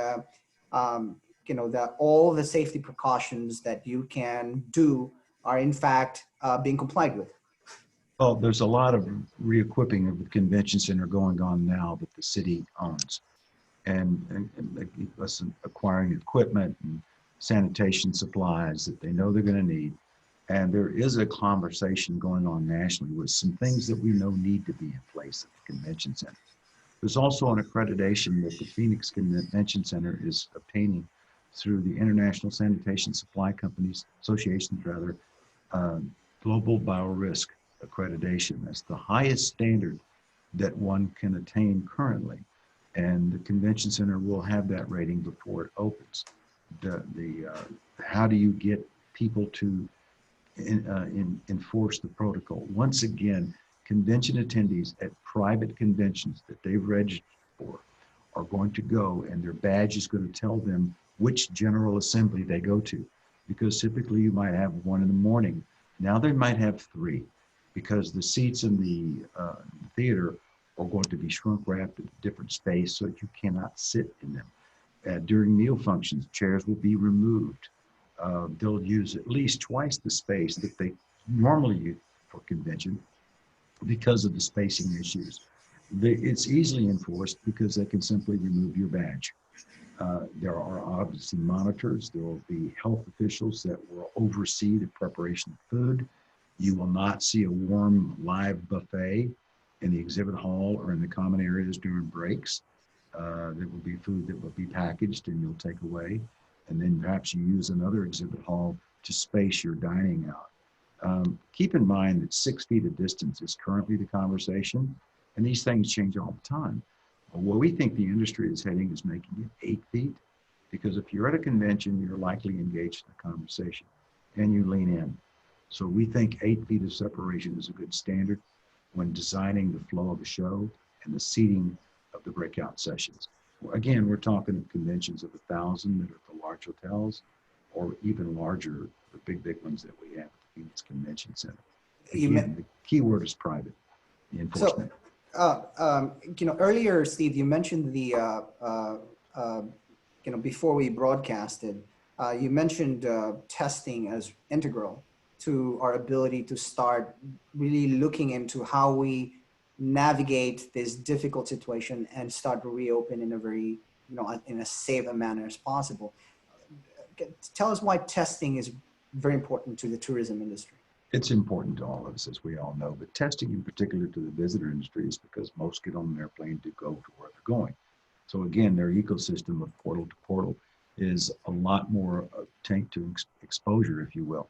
that all the safety precautions that you can do are in fact being complied with? Well, there's a lot of re-equipping of the convention center going on now that the city owns, and us acquiring equipment and sanitation supplies that they know they're going to need. And there is a conversation going on nationally with some things that we know need to be in place at the convention center. There's also an accreditation that the Phoenix Convention Center is obtaining through the International Sanitation Supply Companies Association, Global Biorisk accreditation. That's the highest standard that one can attain currently. And the convention center will have that rating before it opens. how do you get people to enforce the protocol? Once again, convention attendees at private conventions that they've registered for are going to go, and their badge is going to tell them which general assembly they go to, because typically you might have one in the morning. Now they might have three, because the seats in the theater are going to be shrunk wrapped in a different space so that you cannot sit in them. During meal functions, chairs will be removed. They'll use at least twice the space that they normally use for convention because of the spacing issues. It's easily enforced because they can simply remove your badge. There are obviously monitors. There will be health officials that will oversee the preparation of food. You will not see a warm live buffet in the exhibit hall or in the common areas during breaks. There will be food that will be packaged and you'll take away. And then perhaps you use another exhibit hall to space your dining out. Keep in mind that 6 feet of distance is currently the conversation, and these things change all the time. Where we think the industry is heading is making it 8 feet, because if you're at a convention, you're likely engaged in a conversation and you lean in. So we think 8 feet of separation is a good standard when designing the flow of a show and the seating of the breakout sessions. Again, we're talking conventions of 1,000 that are at the large hotels, or even larger, the big ones that we have at the Phoenix Convention Center. Again, the key word is private, the enforcement. Earlier, Steve, you mentioned before we broadcasted, you mentioned testing as integral to our ability to start really looking into how we navigate this difficult situation and start to reopen in a very, in a safe manner as possible. Tell us why testing is very important to the tourism industry. It's important to all of us, as we all know, but testing in particular to the visitor industry is because most get on an airplane to go to where they're going. So again, their ecosystem of portal to portal is a lot more tank to exposure, if you will.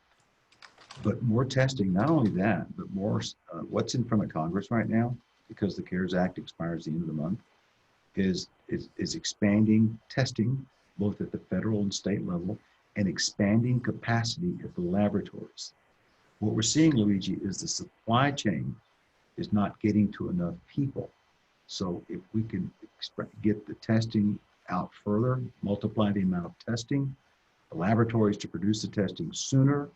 But more testing, not only that, but more what's in front of Congress right now, because the CARES Act expires the end of the month, is expanding testing both at the federal and state level and expanding capacity at the laboratories. What we're seeing, Luigi, is the supply chain is not getting to enough people. So if we can get the testing out further, multiply the amount of testing, the laboratories to produce the testing sooner,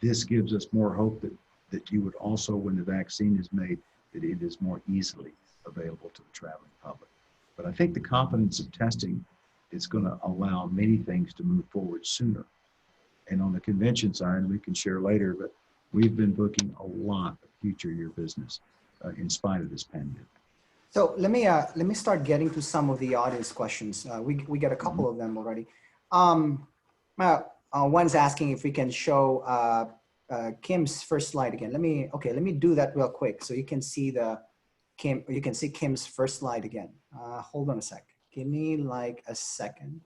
this gives us more hope that you would also, when the vaccine is made, that it is more easily available to the traveling public. But I think the confidence of testing is going to allow many things to move forward sooner. And on the convention side, we can share later, but we've been booking a lot of future year business in spite of this pandemic. So let me start getting to some of the audience questions. We got a couple of them already. One's asking if we can show Kim's first slide again. Let me do that real quick so you can see Kim's first slide again. Hold on a sec. Give me like a second.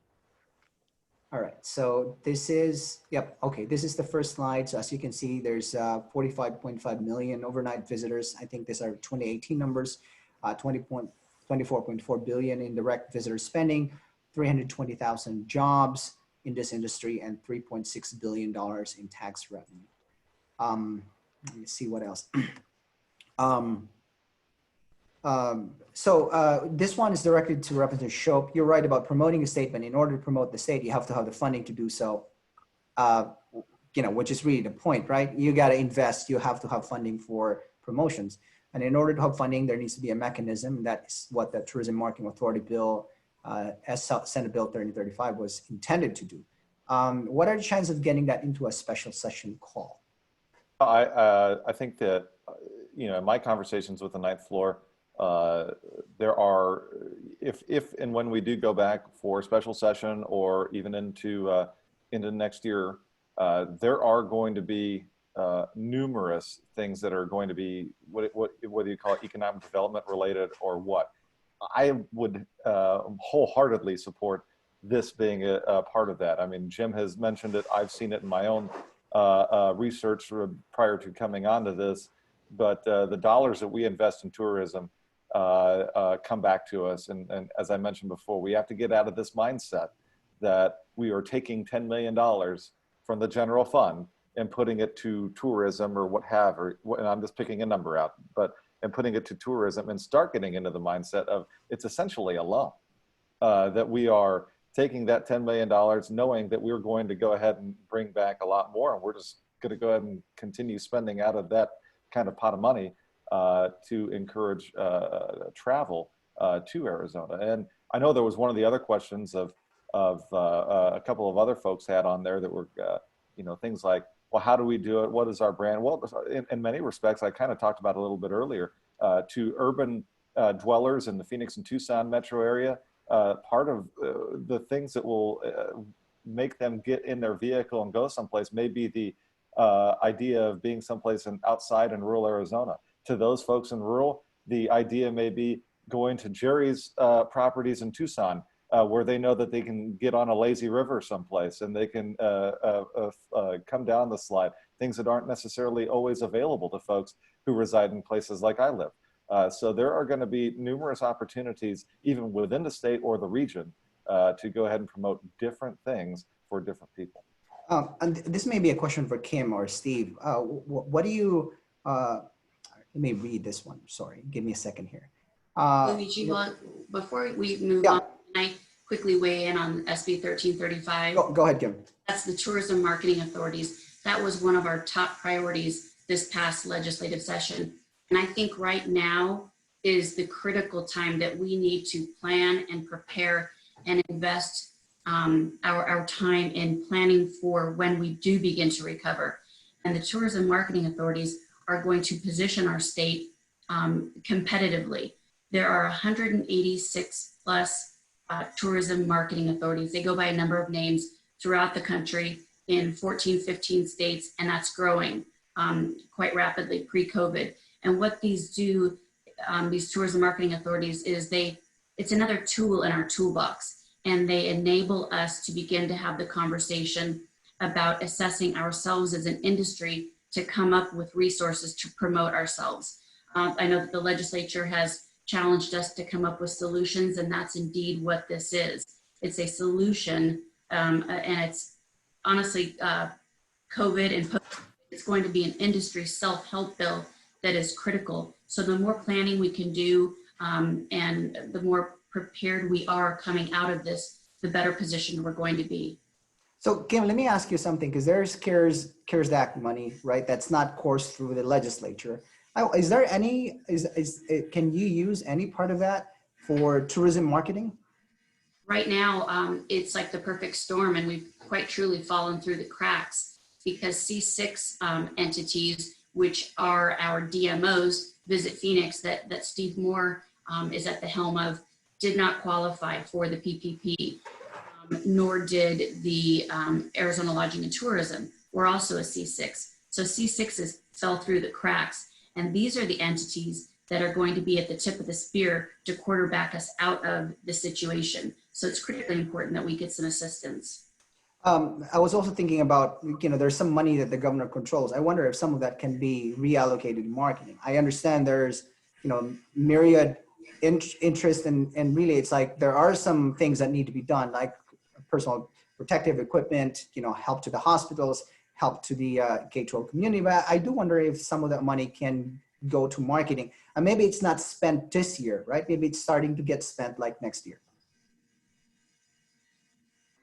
All right, so this is, this is the first slide. So as you can see, there's 45.5 million overnight visitors. I think these are 2018 numbers, 24.4 billion in direct visitor spending, 320,000 jobs in this industry, and $3.6 billion in tax revenue. Let me see what else. This one is directed to Representative Shope. You're right about promoting a state, but in order to promote the state, you have to have the funding to do so, which is really the point, right? You got to invest, you have to have funding for promotions. And in order to have funding, there needs to be a mechanism. That's what the Tourism Marketing Authority Bill, Senate Bill 3035 was intended to do. What are the chances of getting that into a special session call? I think that, in my conversations with the ninth floor, there are, if and when we do go back for a special session or even into next year, there are going to be numerous things that are going to be whether you call it economic development related or what. I would wholeheartedly support this being a part of that. I mean, Jim has mentioned it. I've seen it in my own research prior to coming onto this. But the dollars that we invest in tourism come back to us. And as I mentioned before, we have to get out of this mindset that we are taking $10 million from the general fund and putting it to tourism or what have, and I'm just picking a number out, and putting it to tourism and start getting into the mindset of it's essentially a loan, that we are taking that $10 million, knowing that we're going to go ahead and bring back a lot more. And we're just going to go ahead and continue spending out of that kind of pot of money to encourage travel to Arizona. And I know there was one of the other questions of a couple of other folks had on there that were, things like, well, how do we do it? What is our brand? Well, in many respects, I kind of talked about it a little bit earlier, to urban dwellers in the Phoenix and Tucson metro area, part of the things that will make them get in their vehicle and go someplace may be the idea of being someplace outside in rural Arizona. To those folks in rural, the idea may be going to Jerry's properties in Tucson, where they know that they can get on a lazy river someplace and they can come down the slide, things that aren't necessarily always available to folks who reside in places like I live. So there are going to be numerous opportunities, even within the state or the region, to go ahead and promote different things for different people. And this may be a question for Kim or Steve. What do you, let me read this one. Sorry, give me a second here. Luigi, before we move on, can I quickly weigh in on SB 1335? Go ahead, Kim. That's the tourism marketing authorities. That was one of our top priorities this past legislative session. And I think right now is the critical time that we need to plan and prepare and invest our time in planning for when we do begin to recover. And the tourism marketing authorities are going to position our state competitively. There are 186 plus tourism marketing authorities. They go by a number of names throughout the country in 14, 15 states, and that's growing quite rapidly pre-COVID. And what these do, these tourism marketing authorities, is it's another tool in our toolbox, and they enable us to begin to have the conversation about assessing ourselves as an industry to come up with resources to promote ourselves. I know that the legislature has challenged us to come up with solutions, and that's indeed what this is. It's a solution, and it's honestly COVID and it's going to be an industry self-help bill that is critical. So the more planning we can do and the more prepared we are coming out of this, the better position we're going to be. So Kim, let me ask you something, because there's CARES Act money, right? That's not coursed through the legislature. Is there any, can you use any part of that for tourism marketing? Right now, it's like the perfect storm, and we've quite truly fallen through the cracks because C6 entities, which are our DMOs, Visit Phoenix, that Steve Moore is at the helm of, did not qualify for the PPP, nor did the Arizona Lodging and Tourism. We're also a C6. So C6 fell through the cracks. And these are the entities that are going to be at the tip of the spear to quarterback us out of the situation. So it's critically important that we get some assistance. I was also thinking about, there's some money that the governor controls. I wonder if some of that can be reallocated to marketing. I understand there's, myriad interest and really it's like there are some things that need to be done, like personal protective equipment, help to the hospitals, help to the K-12 community. But I do wonder if some of that money can go to marketing. And maybe it's not spent this year, right? Maybe it's starting to get spent like next year.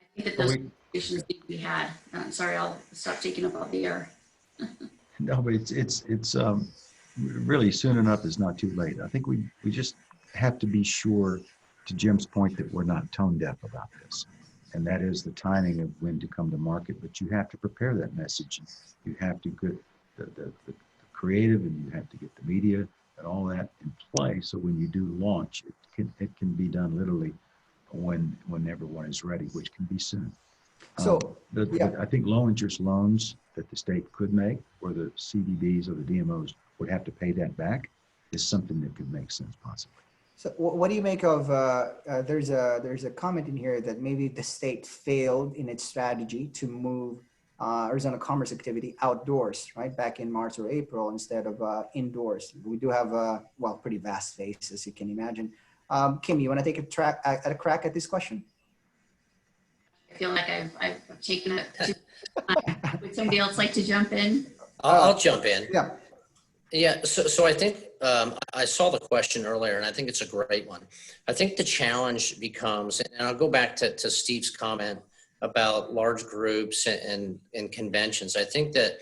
I think that those conversations need to be had. Sorry, I'll stop taking up all the air. No, but it's really soon enough is not too late. I think we just have to be sure, to Jim's point, that we're not tone deaf about this. And that is the timing of when to come to market. But you have to prepare that message. You have to get the creative, and you have to get the media and all that in play. So when you do launch, it can be done literally when everyone is ready, which can be soon. So I think low interest loans that the state could make, or the CDBs or the DMOs would have to pay that back, is something that could make sense possibly. So what do you make of, there's a comment in here that maybe the state failed in its strategy to move Arizona commerce activity outdoors, right? Back in March or April instead of indoors. We do have pretty vast space, as you can imagine. Kim, you want to take a crack at this question? feel like I've taken it too much. Would somebody else like to jump in? I'll jump in. Yeah. Yeah, so I think I saw the question earlier, and I think it's a great one. I think the challenge becomes, and I'll go back to Steve's comment about large groups and conventions. I think that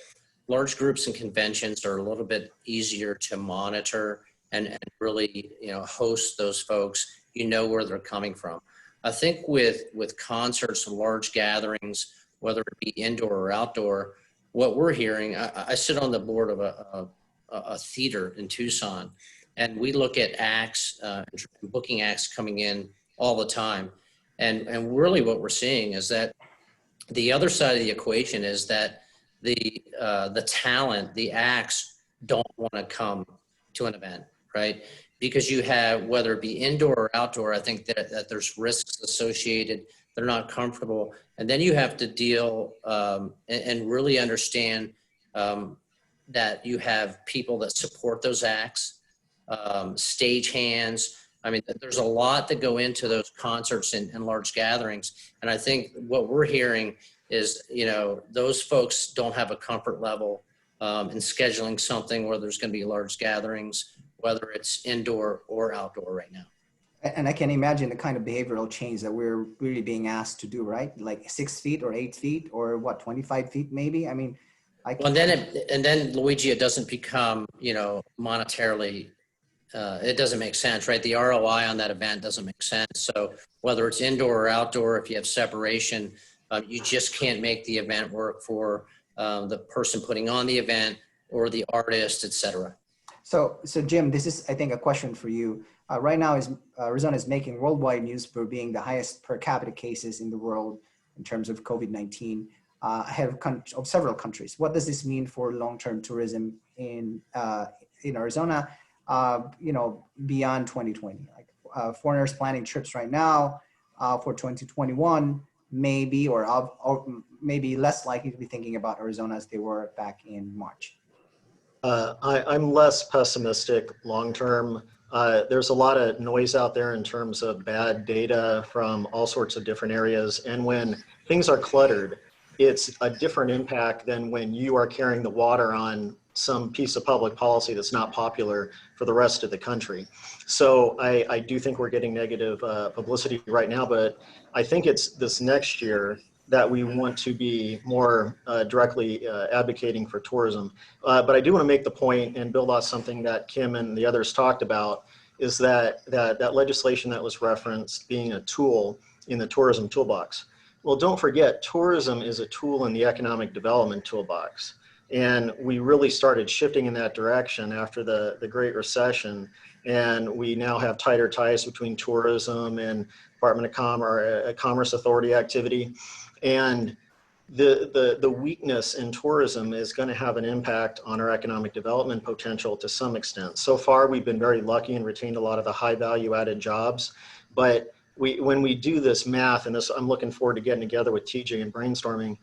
large groups and conventions are a little bit easier to monitor and really, host those folks. You know where they're coming from. I think with concerts and large gatherings, whether it be indoor or outdoor, what we're hearing, I sit on the board of a theater in Tucson, and we look at acts, booking acts coming in all the time. And really what we're seeing is that the other side of the equation is that the talent, the acts don't want to come to an event, right? Because you have, whether it be indoor or outdoor, I think that there's risks associated. They're not comfortable. And then you have to deal and really understand that you have people that support those acts, stage hands. I mean, there's a lot that go into those concerts and large gatherings. And I think what we're hearing is, those folks don't have a comfort level in scheduling something where there's going to be large gatherings, whether it's indoor or outdoor right now. And I can imagine the kind of behavioral change that we're really being asked to do, right? Like 6 feet or 8 feet or 25 feet maybe. I mean, and then Luigi, it doesn't become, monetarily, it doesn't make sense, right? The ROI on that event doesn't make sense. So whether it's indoor or outdoor, if you have separation, you just can't make the event work for the person putting on the event or the artist, et cetera. So Jim, this is, I think, a question for you. Right now, Arizona is making worldwide news for being the highest per capita cases in the world in terms of COVID-19. Ahead of several countries. What does this mean for long-term tourism in Arizona, beyond 2020? Like foreigners planning trips right now for 2021, maybe or maybe less likely to be thinking about Arizona as they were back in March. I'm less pessimistic long-term. There's a lot of noise out there in terms of bad data from all sorts of different areas. And when things are cluttered, it's a different impact than when you are carrying the water on some piece of public policy that's not popular for the rest of the country. So I do think we're getting negative publicity right now, but I think it's this next year that we want to be more directly advocating for tourism. But I do want to make the point and build off something that Kim and the others talked about, is that legislation that was referenced being a tool in the tourism toolbox. Well, don't forget, tourism is a tool in the economic development toolbox. And we really started shifting in that direction after the Great Recession. And we now have tighter ties between tourism and Department of Commerce Authority activity. And the weakness in tourism is going to have an impact on our economic development potential to some extent. So far, we've been very lucky and retained a lot of the high value added jobs. But when we do this math, and this, I'm looking forward to getting together with TJ and brainstorming.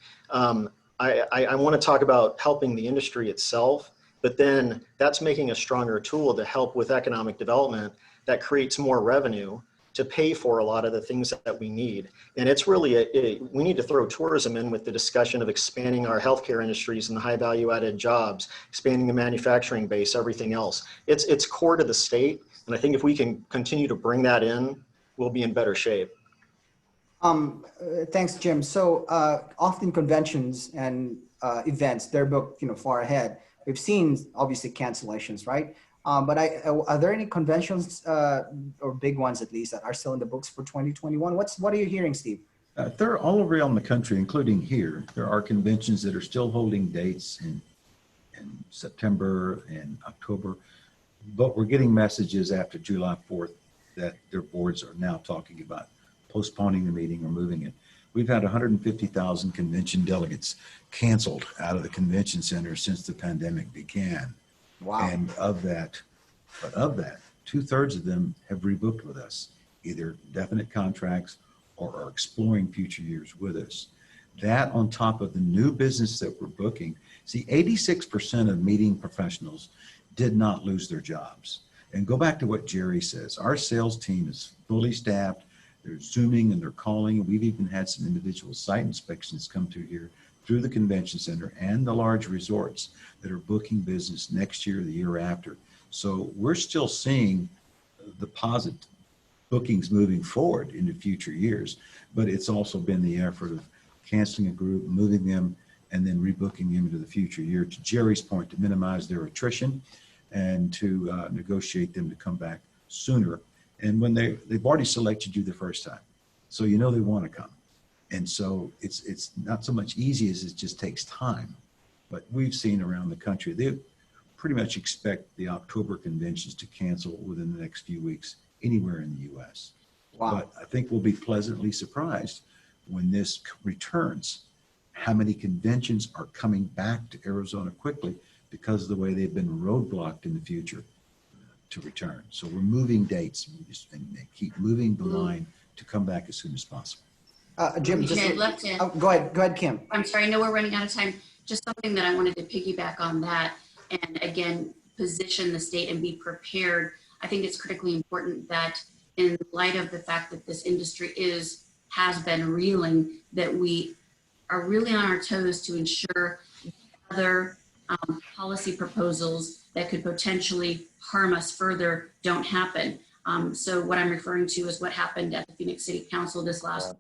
I want to talk about helping the industry itself, but then that's making a stronger tool to help with economic development that creates more revenue to pay for a lot of the things that we need. And it's really, we need to throw tourism in with the discussion of expanding our healthcare industries and the high value added jobs, expanding the manufacturing base, everything else. It's core to the state. And I think if we can continue to bring that in, we'll be in better shape. Thanks, Jim. So often conventions and events, they're booked, far ahead. We've seen obviously cancellations, right? But are there any conventions or big ones at least that are still in the books for 2021? What are you hearing, Steve? They're all around the country, including here. There are conventions that are still holding dates in September and October, but we're getting messages after July 4th that their boards are now talking about postponing the meeting or moving it. We've had 150,000 convention delegates canceled out of the convention center since the pandemic began. Wow. And of that, 2/3 of them have rebooked with us, either definite contracts or are exploring future years with us. That on top of the new business that we're booking. See, 86% of meeting professionals did not lose their jobs. And go back to what Jerry says. Our sales team is fully staffed. They're Zooming and they're calling. We've even had some individual site inspections come through here through the convention center and the large resorts that are booking business next year, the year after. So we're still seeing the positive bookings moving forward into future years, but it's also been the effort of canceling a group, moving them, and then rebooking them into the future year, to Jerry's point, to minimize their attrition and to negotiate them to come back sooner. And when they've already selected you the first time, so you know they want to come. And so it's not so much easy as it just takes time. But we've seen around the country, they pretty much expect the October conventions to cancel within the next few weeks anywhere in the U.S. Wow. But I think we'll be pleasantly surprised when this returns, how many conventions are coming back to Arizona quickly because of the way they've been roadblocked in the future to return. So we're moving dates and keep moving the line to come back as soon as possible. Jim, just I'd love to. go ahead, Kim. I'm sorry, I know we're running out of time. Just something that I wanted to piggyback on that, and again, position the state and be prepared. I think it's critically important that in light of the fact that this industry has been reeling, that we are really on our toes to ensure other policy proposals that could potentially harm us further don't happen. So what I'm referring to is what happened at the Phoenix City Council this last.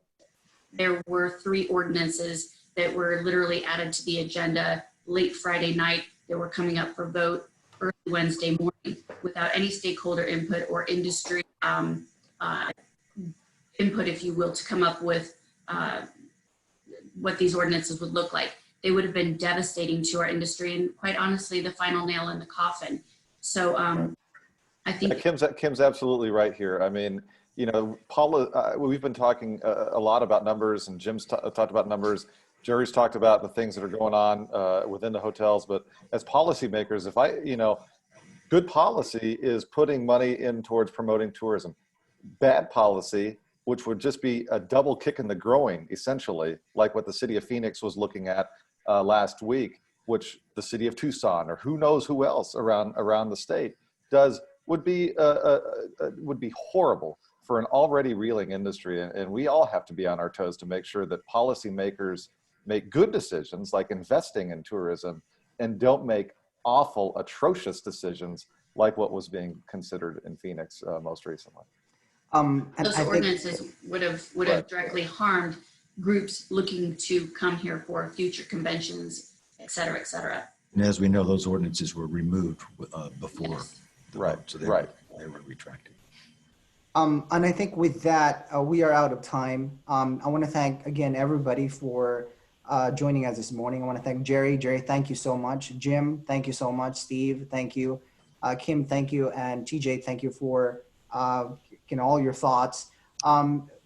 There were 3 ordinances that were literally added to the agenda late Friday night. They were coming up for vote early Wednesday morning without any stakeholder input or industry input, if you will, to come up with what these ordinances would look like. They would have been devastating to our industry and, quite honestly, the final nail in the coffin. So I think Kim's absolutely right here. I mean, you know, Paula, we've been talking a lot about numbers, and Jim's talked about numbers. Jerry's talked about the things that are going on within the hotels. But as policymakers, good policy is putting money in towards promoting tourism. Bad policy, which would just be a double kick in the groin, essentially, like what the city of Phoenix was looking at last week, which the city of Tucson or who knows who else around the state does, would be horrible for an already reeling industry. And we all have to be on our toes to make sure that policymakers make good decisions like investing in tourism and don't make awful, atrocious decisions like what was being considered in Phoenix most recently. And those ordinances would have directly harmed groups looking to come here for future conventions, et cetera, et cetera. And as we know, those ordinances were removed before Yes. the Right, vote, so they were retracted. And I think with that, we are out of time. I want to thank again everybody for joining us this morning. I want to thank Jerry. Jerry, thank you so much. Jim, thank you so much. Steve, thank you. Kim, thank you. And TJ, thank you for all your thoughts.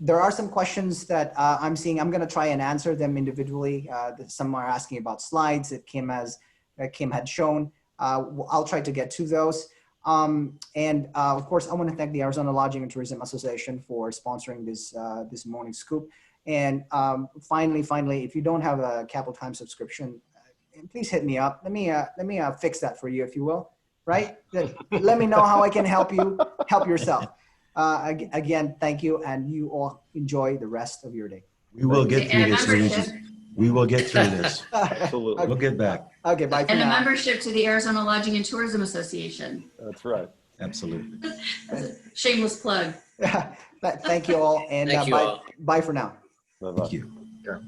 There are some questions that I'm seeing. I'm going to try and answer them individually. Some are asking about slides that Kim had shown. I'll try to get to those. And of course, I want to thank the Arizona Lodging and Tourism Association for sponsoring this morning scoop. And finally, if you don't have a Capital Times subscription, please hit me up. Let me fix that for you, if you will. Right? Let me know how I can help you help yourself. Again, thank you, and you all enjoy the rest of your day. We will get through this, Luigi. We will get through this. Absolutely. We'll get back. Okay, bye for And a now. membership to the Arizona Lodging and Tourism Association. That's right. Absolutely. That's a shameless plug. Thank you all, and Thank you all. bye for now. Bye-bye. Thank you. Sure.